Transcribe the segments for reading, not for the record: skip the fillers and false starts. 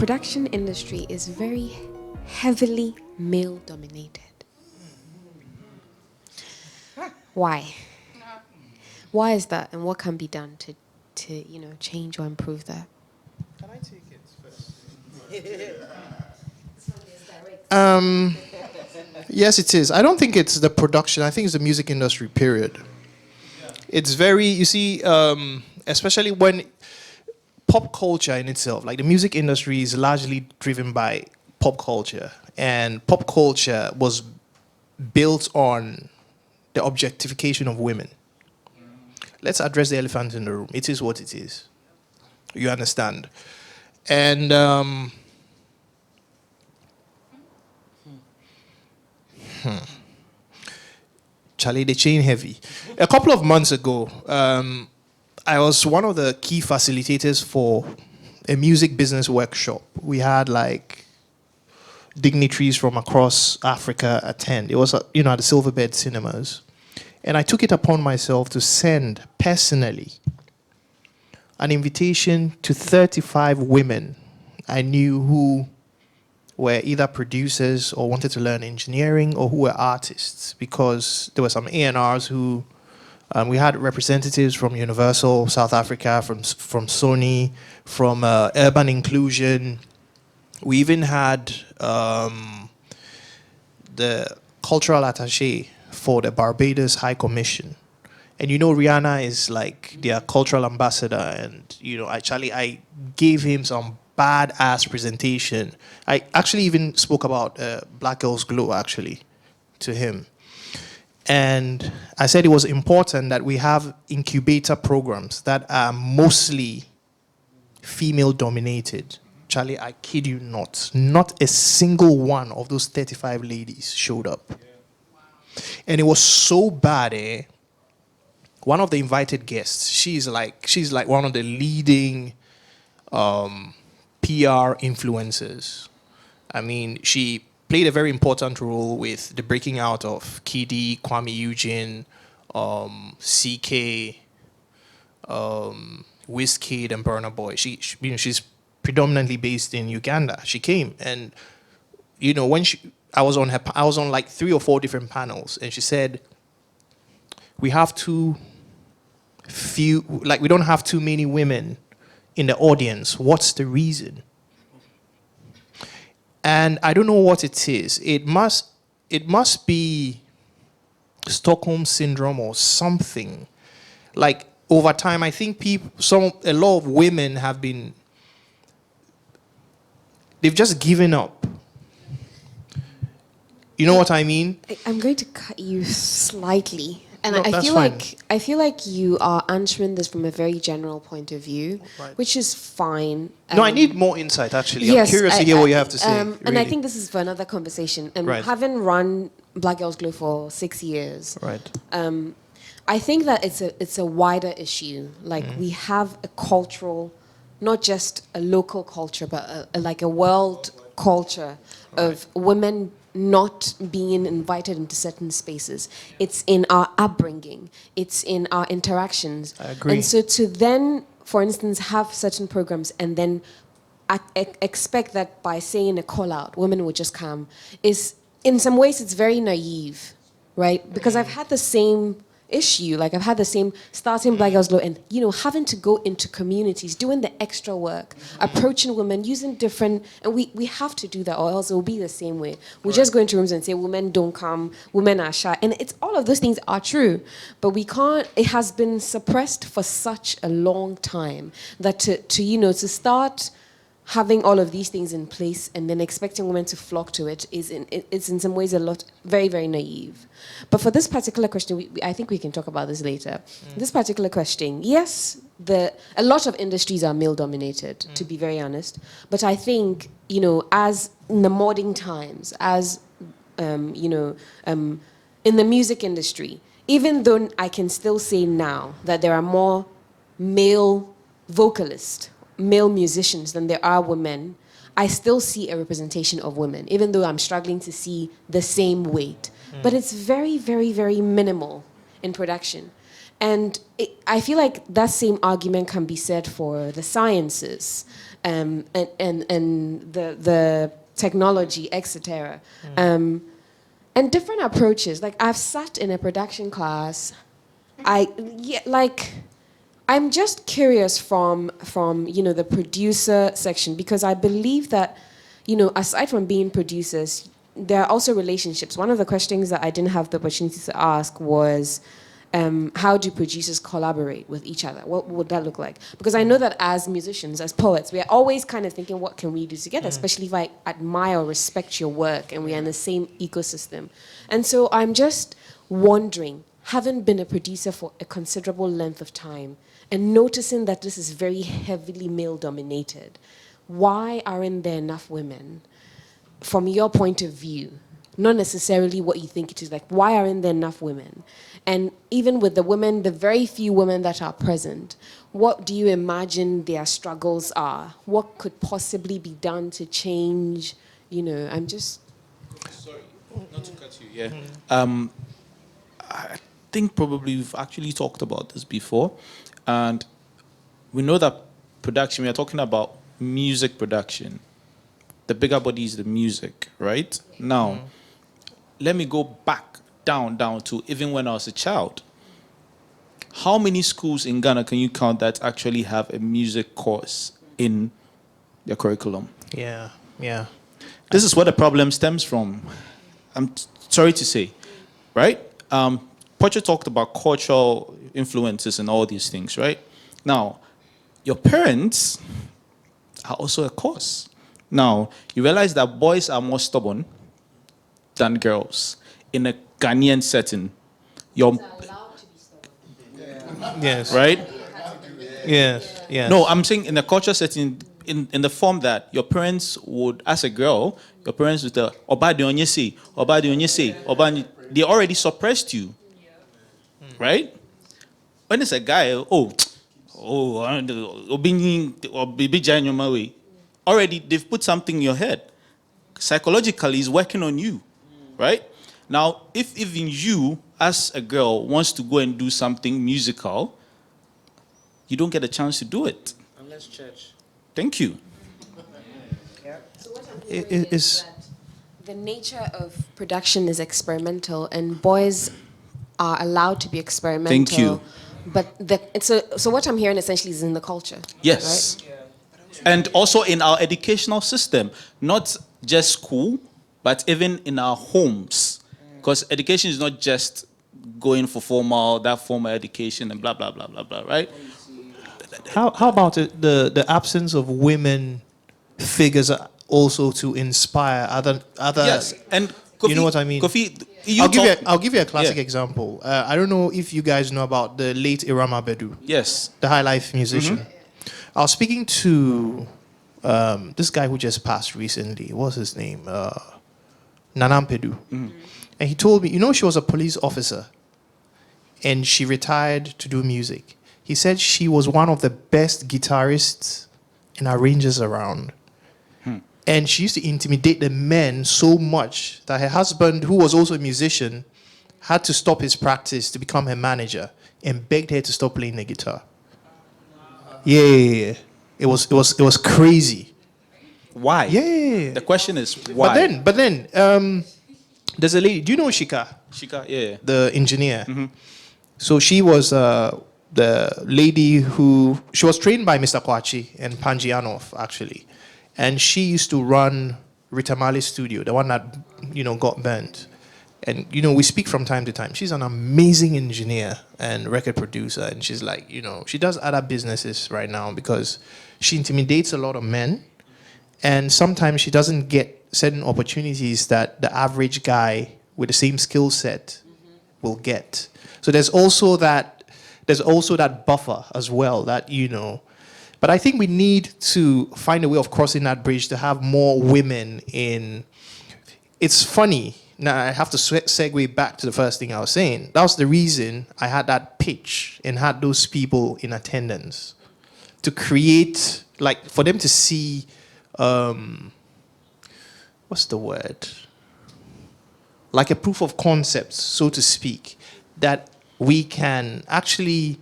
production industry is very heavily male dominated. Why? Why is that, and what can be done to change or improve that? Can I take it first? Yes, it is. I don't think it's the production. I think it's the music industry, period. It's very, you see, especially when pop culture in itself, like the music industry is largely driven by pop culture. And pop culture was built on the objectification of women. Let's address the elephant in the room. It is what it is. You understand? And Charlie, the chain heavy. A couple of months ago, I was one of the key facilitators for a music business workshop. We had like dignitaries from across Africa attend. It was, at the Silverbed Cinemas. And I took it upon myself to send personally an invitation to 35 women I knew who were either producers or wanted to learn engineering or who were artists, because there were some A&Rs who, we had representatives from Universal South Africa, from Sony, from Urban Inclusion. We even had the cultural attaché for the Barbados High Commission. And Rihanna is like their cultural ambassador. And, I gave him some badass presentation. I actually even spoke about Black Girls Glow, actually, to him. And I said it was important that we have incubator programs that are mostly female-dominated. Charlie, I kid you not. Not a single one of those 35 ladies showed up. Yeah. Wow. And it was so bad, One of the invited guests, she's like one of the leading PR influencers. I mean, she played a very important role with the breaking out of Kiddy, Kwame Eugene, CK, Wizkid, and Burna Boy. She's predominantly based in Uganda. She came, and when I was on like 3 or 4 different panels, and she said, we have too few, like we don't have too many women in the audience. What's the reason? And I don't know what it is. It must be Stockholm syndrome or something. Like over time, I think a lot of women they've just given up. You know what I mean? I'm going to cut you slightly. And no, I feel like you are answering this from a very general point of view, right, which is fine. No, I need more insight, actually. Yes, I'm curious to hear what you have to say. Really. And I think this is for another conversation. Right. Having run Black Girls Glow for 6 years, right. I think that it's a wider issue. Like we have a cultural, not just a local culture, but like a world culture of women not being invited into certain spaces. It's in our upbringing. It's in our interactions. I agree. And so to then, for instance, have certain programs and then expect that by saying a call out, women will just come, is in some ways it's very naive, right? Because I've had the same issue. Like I've had the same starting Black Girls Glow and having to go into communities, doing the extra work, approaching women, using different, and we have to do that or else it will be the same way. We just go into rooms and say women don't come, women are shy, and it's all of those things are true, but we can't. It has been suppressed for such a long time that to start having all of these things in place and then expecting women to flock to it it's in some ways a lot, very, very naive. But for this particular question, I think we can talk about this later. This particular question, yes, a lot of industries are male-dominated, to be very honest. But I think, as in the modern times, as, in the music industry, even though I can still say now that there are more male vocalists, male musicians than there are women, I still see a representation of women, even though I'm struggling to see the same weight. But it's very, very, very minimal in production. And I feel like that same argument can be said for the sciences, and the technology, etc. And different approaches. Like I've sat in a production class. I'm just curious from the producer section, because I believe that aside from being producers, there are also relationships. One of the questions that I didn't have the opportunity to ask was, how do producers collaborate with each other? What would that look like? Because I know that as musicians, as poets, we are always kind of thinking, what can we do together? Especially if I admire or respect your work and we are in the same ecosystem. And so I'm just wondering, having been a producer for a considerable length of time and noticing that this is very heavily male dominated, why aren't there enough women, from your point of view? Not necessarily what you think it is. Like, why aren't there enough women? And even with the women, the very few women that are present, what do you imagine their struggles are? What could possibly be done to change? I'm just... Sorry, not to cut you, yeah. I think probably we've actually talked about this before. And we know that production, we are talking about music production. The bigger body is the music, right? Now, let me go back down to even when I was a child. How many schools in Ghana can you count that actually have a music course in their curriculum? Yeah. This is where the problem stems from. I'm sorry to say, right? Pocho talked about cultural influences and all these things, right? Now, your parents are also a cause. Now, you realize that boys are more stubborn than girls in a Ghanaian setting. Yes. Right? Yes. No, I'm saying in a culture setting, in the form that your parents would, as a girl, your parents would tell, Oba de onyese, Oba de onyese, they already suppressed you. Right? When it's a guy, already they've put something in your head. Psychologically, it's working on you. Right? Now, if even you, as a girl, wants to go and do something musical, you don't get a chance to do it. Unless church. Thank you. So what I'm hearing is that the nature of production is experimental, and boys are allowed to be experimental. Thank you. But so what I'm hearing essentially is in the culture. Yes. Right? And also in our educational system, not just school, but even in our homes. Because education is not just going for formal education and blah, blah, blah, blah, blah, right? How about it, the absence of women figures also to inspire other Yes, and Kofi, you know what I mean? Kofi, I'll give you a classic example. I don't know if you guys know about the late Irama Bedu. Yes. The high life musician. I was speaking to this guy who just passed recently. What's his name? Nanam Pedu. And he told me, she was a police officer and she retired to do music. He said she was one of the best guitarists and arrangers around. And she used to intimidate the men so much that her husband, who was also a musician, had to stop his practice to become her manager and begged her to stop playing the guitar. Yeah. It was crazy. Why? Yeah. The question is why? But then, there's a lady. Do you know Shika? Shika, yeah. The engineer. So she was the lady she was trained by Mr. Kwachi and Panjianov, actually. And she used to run Ritamali's studio, the one that, got burnt. And, we speak from time to time. She's an amazing engineer and record producer. And she's like, she does other businesses right now because she intimidates a lot of men. And sometimes she doesn't get certain opportunities that the average guy with the same skill set will get. So there's also that buffer as well that, But I think we need to find a way of crossing that bridge to have more women in. It's funny. Now, I have to segue back to the first thing I was saying. That was the reason I had that pitch and had those people in attendance to create, for them to see, what's the word? Like a proof of concept, so to speak, that we can actually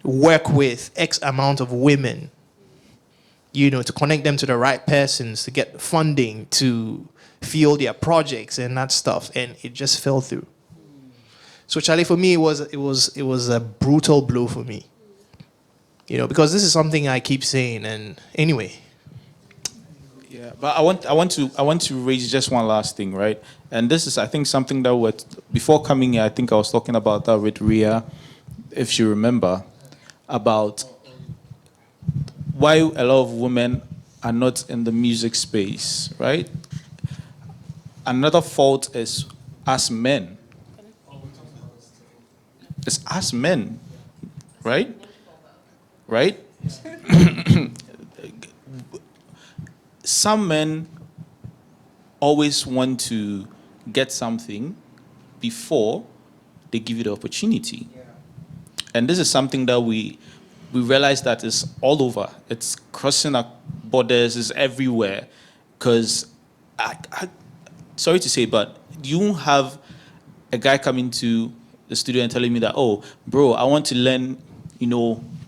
work with X amount of women, to connect them to the right persons, to get funding, to fuel their projects and that stuff, and it just fell through. So Charlie, for me, it was a brutal blow for me, because this is something I keep saying, and anyway. Yeah, but I want to raise just one last thing, right? And this is, I think, something that before coming here, I think I was talking about that with Ria, if you remember, about why a lot of women are not in the music space, right? Another fault is us men. It's us men, right? Right? Some men always want to get something before they give you the opportunity. Yeah. And this is something that we realize that is all over. It's crossing our borders, it's everywhere. Because, sorry to say, but you won't have a guy coming to the studio and telling me that, oh, bro, I want to learn,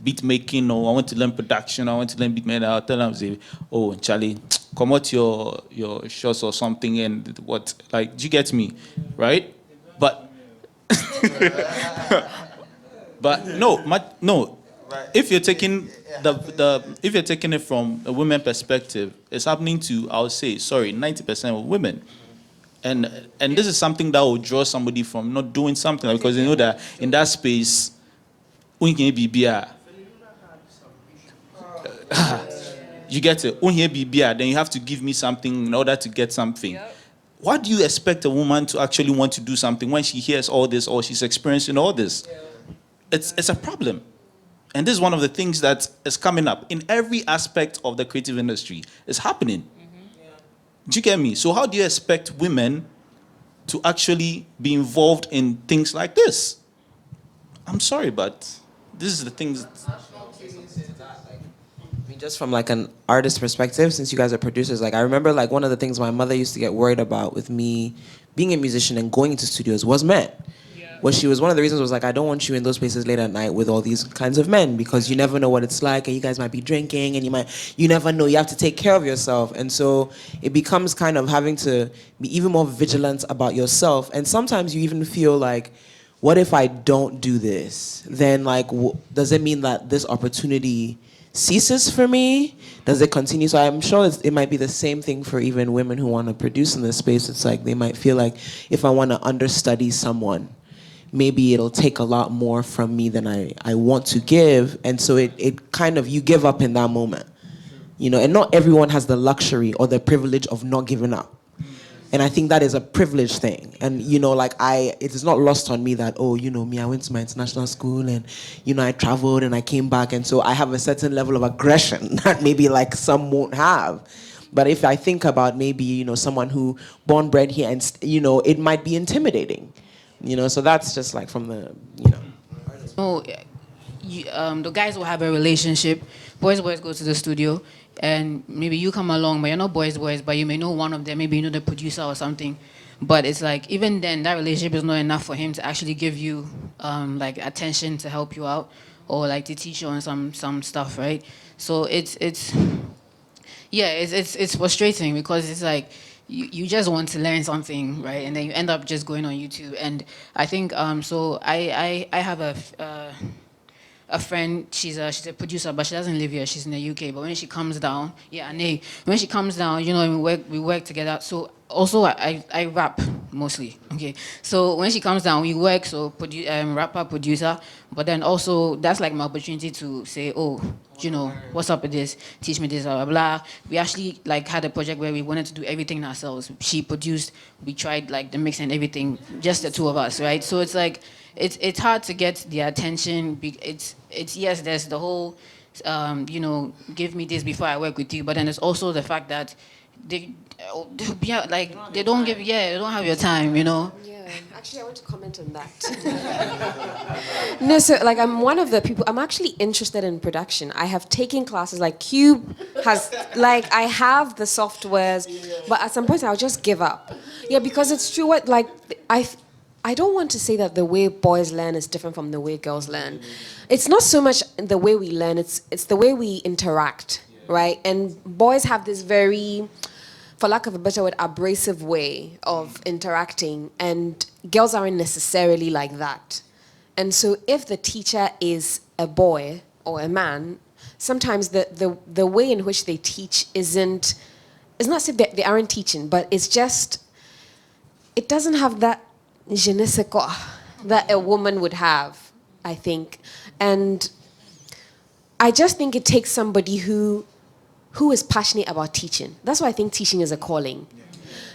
beat making, or I want to learn production, I want to learn beat making. I'll tell them, say, oh, Charlie, come out your shots or something, and what, like, do you get me, right? But, but no. If you're taking if you're taking it from a women perspective, it's happening to, I would say, 90% of women. And this is something that will draw somebody from not doing something, because they know that in that space, you get it. Then you have to give me something in order to get something. Yep. What do you expect a woman to actually want to do something when she hears all this or she's experiencing all this? Yeah. It's a problem. And this is one of the things that is coming up in every aspect of the creative industry. It's happening. Mm-hmm. Yeah. Do you get me? So how do you expect women to actually be involved in things like this? I'm sorry, but this is the things. Just from like an artist perspective, since you guys are producers, like I remember like one of the things my mother used to get worried about with me being a musician and going into studios was men. What she was, one of the reasons was like, I don't want you in those places late at night with all these kinds of men, because you never know what it's like, and you guys might be drinking, and you never know, you have to take care of yourself. And so it becomes kind of having to be even more vigilant about yourself. And sometimes you even feel like, what if I don't do this? Then like, does it mean that this opportunity ceases for me? Does it continue? So I'm sure it might be the same thing for even women who want to produce in this space. It's like they might feel like, if I want to understudy someone, maybe it'll take a lot more from me than I want to give. And so it kind of, you give up in that moment. And not everyone has the luxury or the privilege of not giving up. And I think that is a privilege thing. And, it is not lost on me that, me, I went to my international school and, I traveled and I came back. And so I have a certain level of aggression that maybe like some won't have. But if I think about maybe, someone who born bred here and, it might be intimidating. So that's just like from the, Oh, the guys will have a relationship. Boys go to the studio, and maybe you come along, but you're not boys, but you may know one of them. Maybe you know the producer or something. But it's like, even then, that relationship is not enough for him to actually give you like attention to help you out, or like to teach you on some stuff, right? So it's frustrating, because it's like, you just want to learn something, right? And then you end up just going on YouTube. And I think, so I have a friend, she's a producer, but she doesn't live here, she's in the UK. But when she comes down, when she comes down, we work together. So also I rap mostly, okay? So when she comes down, we work, so rapper, producer, but then also that's like my opportunity to say, oh, what's up with this? Teach me this, blah, blah, blah. We actually like had a project where we wanted to do everything ourselves. She produced, we tried like the mix and everything, just the two of us, right? So it's like, it's hard to get the attention. It's yes, there's the whole, give me this before I work with you, but then there's also the fact that they don't have your time, Yeah, actually, I want to comment on that. No, so like I'm one of the people. I'm actually interested in production. I have taken classes. Like Cube has, like I have the softwares, but at some point I'll just give up. Yeah, because it's true. I don't want to say that the way boys learn is different from the way girls learn. It's not so much the way we learn, it's the way we interact, right? And boys have this very, for lack of a better word, abrasive way of interacting, and girls aren't necessarily like that. And so if the teacher is a boy or a man, sometimes the way in which they teach isn't, it's not that they aren't teaching, but it's just, it doesn't have that je ne sais quoi that a woman would have, I think. And I just think it takes somebody who is passionate about teaching. That's why I think teaching is a calling.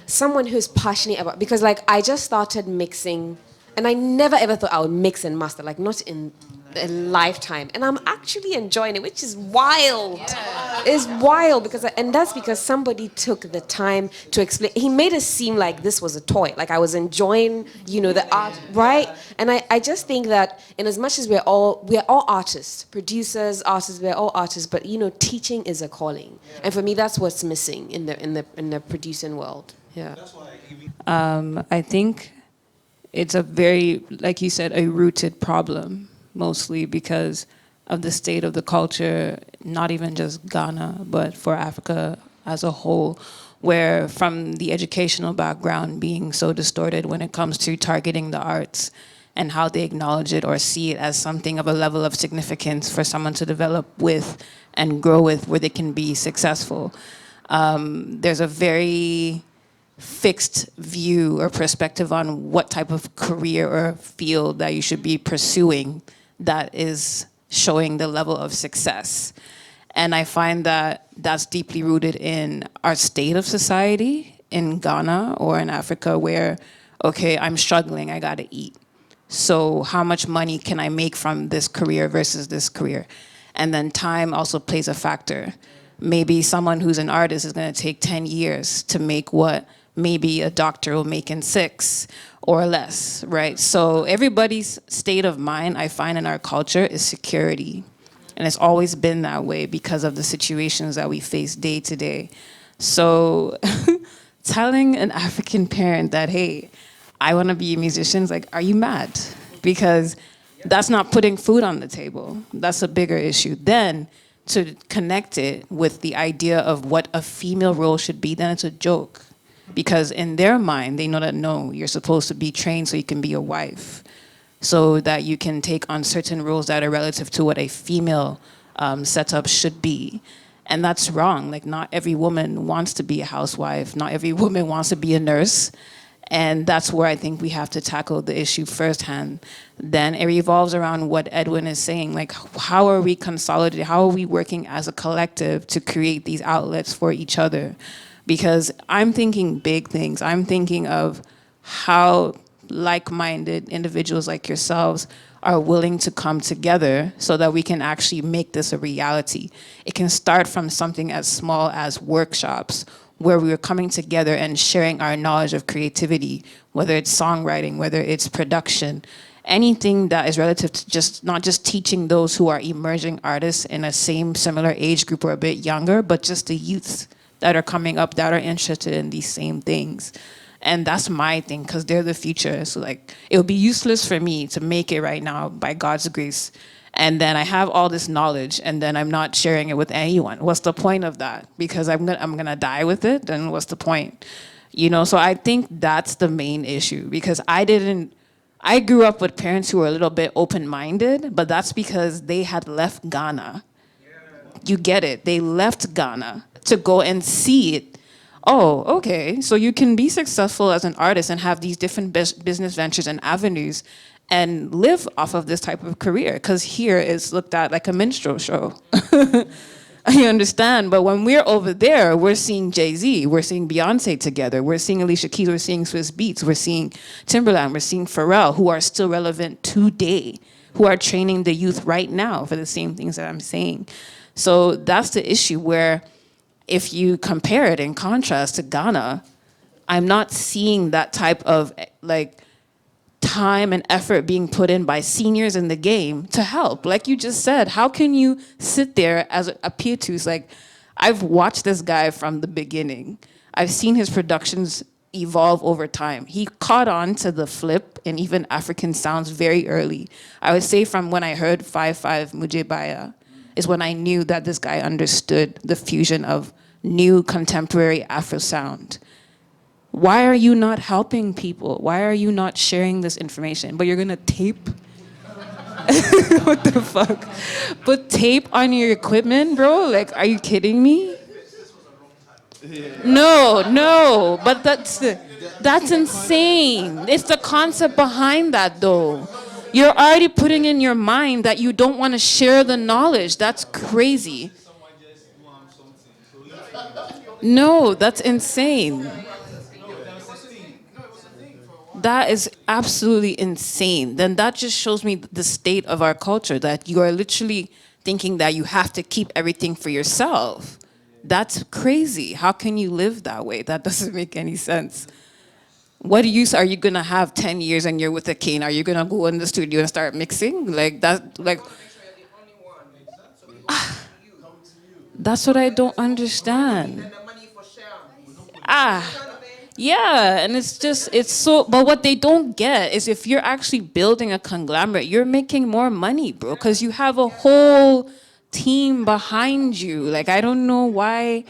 Someone who's passionate about, because like I just started mixing, and I never ever thought I would mix and master, like not in a lifetime. And I'm actually enjoying it, which is wild. Yeah. It's wild and that's because somebody took the time to explain. He made it seem like this was a toy, like I was enjoying, the art, right? And I just think that in as much as we're all artists, producers, artists, we're all artists, but teaching is a calling. And for me, that's what's missing in the producing world. Yeah. I think it's a very, like you said, a rooted problem, mostly because of the state of the culture, not even just Ghana, but for Africa as a whole, where from the educational background being so distorted when it comes to targeting the arts and how they acknowledge it or see it as something of a level of significance for someone to develop with and grow with where they can be successful. There's a very fixed view or perspective on what type of career or field that you should be pursuing that is showing the level of success. And I find that that's deeply rooted in our state of society in Ghana or in Africa where, okay, I'm struggling, I gotta eat. So how much money can I make from this career versus this career? And then time also plays a factor. Maybe someone who's an artist is gonna take 10 years to make what maybe a doctor will make in 6 or less, right? So everybody's state of mind, I find in our culture, is security. And it's always been that way because of the situations that we face day to day. So telling an African parent that, hey, I wanna be a musician, is like, are you mad? Because that's not putting food on the table. That's a bigger issue. Then to connect it with the idea of what a female role should be, then it's a joke. Because in their mind, they know that, no, you're supposed to be trained so you can be a wife, so that you can take on certain roles that are relative to what a female setup should be. And that's wrong. Like, not every woman wants to be a housewife. Not every woman wants to be a nurse. And that's where I think we have to tackle the issue firsthand. Then it revolves around what Edwin is saying. Like, how are we consolidating? How are we working as a collective to create these outlets for each other? Because I'm thinking big things. I'm thinking of how like-minded individuals like yourselves are willing to come together so that we can actually make this a reality. It can start from something as small as workshops where we are coming together and sharing our knowledge of creativity, whether it's songwriting, whether it's production, anything that is relative to just not just teaching those who are emerging artists in a similar age group or a bit younger, but just the youth that are coming up that are interested in these same things. And that's my thing, because they're the future. So like, it would be useless for me to make it right now by God's grace. And then I have all this knowledge and then I'm not sharing it with anyone. What's the point of that? Because I'm gonna die with it, then what's the point? So I think that's the main issue, because I grew up with parents who were a little bit open-minded, but that's because they had left Ghana. You get it, they left Ghana to go and see it. Oh, okay, so you can be successful as an artist and have these different business ventures and avenues and live off of this type of career, because here it's looked at like a minstrel show. You understand? But when we're over there, we're seeing Jay-Z, we're seeing Beyonce together, we're seeing Alicia Keys, we're seeing Swiss Beats, we're seeing Timberland, we're seeing Pharrell, who are still relevant today, who are training the youth right now for the same things that I'm saying. So that's the issue, where if you compare it in contrast to Ghana, I'm not seeing that type of like time and effort being put in by seniors in the game to help. Like you just said, how can you sit there as a Pt2? Like, I've watched this guy from the beginning. I've seen his productions evolve over time. He caught on to the flip and even African sounds very early. I would say from when I heard 5-5 Mujibaya is when I knew that this guy understood the fusion of new contemporary Afro sound. Why are you not helping people? Why are you not sharing this information? But you're gonna tape? What the fuck? Put tape on your equipment, bro? Like, are you kidding me? No, but that's insane. It's the concept behind that, though. You're already putting in your mind that you don't want to share the knowledge. That's crazy. No, that's insane. That is absolutely insane. Then that just shows me the state of our culture, that you are literally thinking that you have to keep everything for yourself. That's crazy. How can you live that way? That doesn't make any sense. What use are you gonna have 10 years and you're with a cane? Are you gonna go in the studio and start mixing? Like that, like, that's what I don't understand. Yeah, and it's so, but what they don't get is if you're actually building a conglomerate, you're making more money, bro, because you have a whole team behind you. Like, I don't know why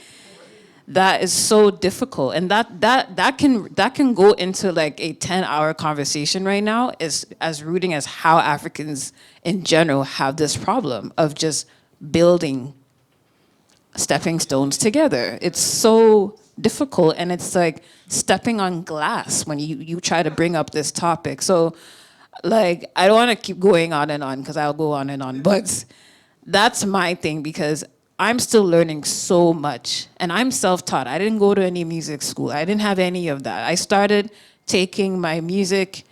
that is so difficult. And that can go into like a 10-hour conversation right now, is as rooting as how Africans in general have this problem of just building stepping stones together. It's so difficult, and it's like stepping on glass when you try to bring up this topic. So, like, I don't want to keep going on and on because I'll go on and on, but that's my thing, because I'm still learning so much, and I'm self-taught. I didn't go to any music school. I didn't have any of that. I started taking my music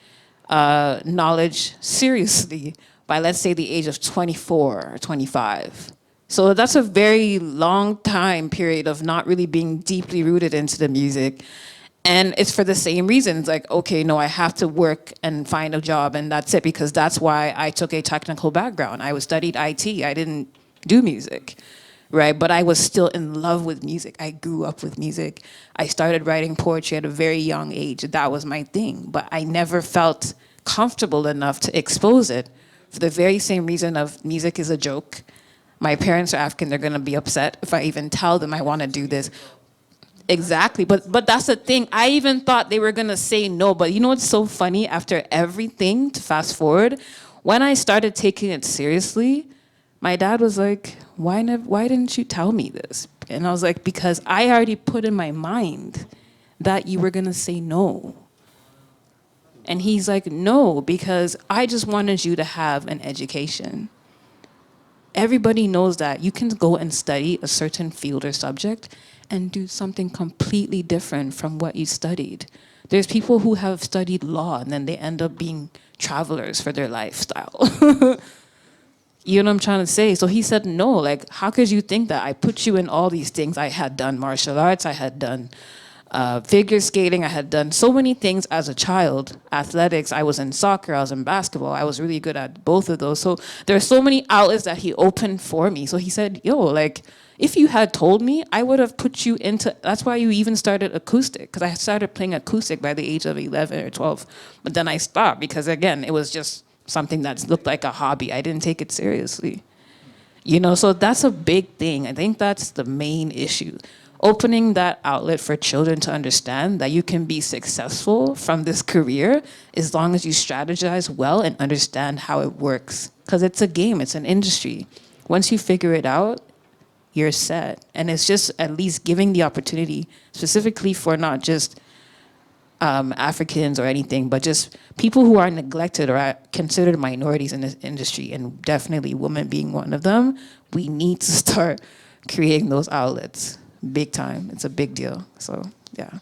knowledge seriously by, let's say, the age of 24 or 25. So that's a very long time period of not really being deeply rooted into the music. And it's for the same reasons, like, okay, no, I have to work and find a job, and that's it, because that's why I took a technical background. I studied IT, I didn't do music, right? But I was still in love with music. I grew up with music. I started writing poetry at a very young age. That was my thing, but I never felt comfortable enough to expose it for the very same reason of music is a joke. My parents are African, they're gonna be upset if I even tell them I wanna do this. Exactly, but that's the thing. I even thought they were gonna say no, but you know what's so funny? After everything, to fast forward, when I started taking it seriously, my dad was like, why didn't you tell me this? And I was like, because I already put in my mind that you were gonna say no. And he's like, no, because I just wanted you to have an education. Everybody knows that you can go and study a certain field or subject and do something completely different from what you studied. There's people who have studied law and then they end up being travelers for their lifestyle. You know what I'm trying to say? So he said, no, like, how could you think that? I put you in all these things. I had done martial arts, I had done figure skating, I had done so many things as a child. Athletics, I was in soccer, I was in basketball. I was really good at both of those. So there are so many outlets that he opened for me. So he said, yo, like, if you had told me, I would have put you into, that's why you even started acoustic, because I started playing acoustic by the age of 11 or 12. But then I stopped because, again, it was just something that looked like a hobby. I didn't take it seriously. You know, so that's a big thing. I think that's the main issue. Opening that outlet for children to understand that you can be successful from this career as long as you strategize well and understand how it works. Because it's a game, it's an industry. Once you figure it out, you're set. And it's just at least giving the opportunity, specifically for not just Africans or anything, but just people who are neglected or are considered minorities in this industry, and definitely women being one of them. We need to start creating those outlets. Big time. It's a big deal. So, yeah.